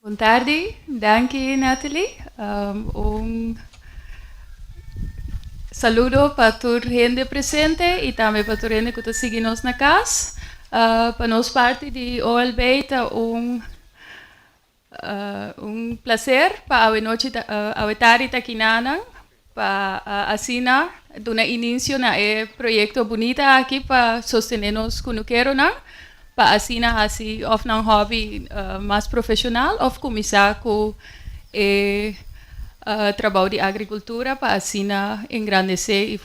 Boa tarde, danke Natalie. Un saludo para toda a gente presente e também para toda a gente que está seguindo nos na casa. Para nós parte de OLB é um prazer para a noite a tarde aqui para assinar do início na projeto bonito aqui para sostenernos com o quero não para assinar assim of um hobby mais profissional ou começar com trabalho de agricultura para assinar engrandecer e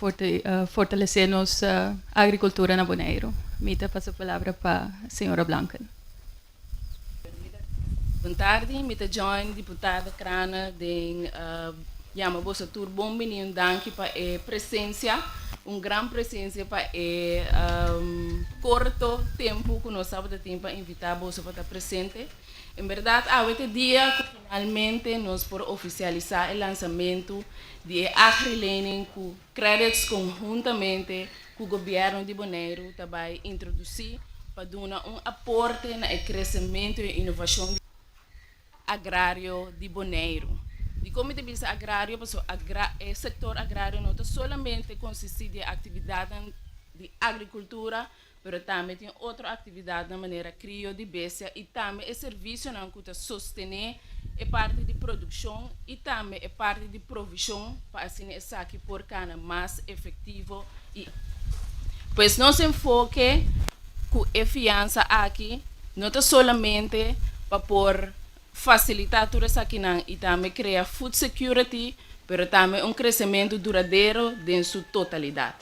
fortalecer nossa agricultura na Bonaire. Mita passo a palavra para a senhora Blanca. Boa tarde, mita join deputada Crana de Yama Bossa Turbon menino danke para a presença, grande presença para curto tempo que nós sábado tempo para invitar Bossa para estar presente. Em verdade, hoje dia que finalmente nós por oficializar o lançamento de agri-lening com créditos conjuntamente com o governo de Bonaire também introduzir para dar aporte no crescimento e inovação agrário de Bonaire. De como de vista agrário, o setor agrário não somente consiste de atividade de agricultura, mas também tem outra atividade na maneira crio de bestia e também é serviço não que sostener é parte de produção e também é parte de provisão para assim essa aqui por cana mais efetivo e pois nosso enfoque com eficiência aqui não é somente para por facilitar tudo isso aqui e também criar food security, mas também crescimento duradouro em sua totalidade.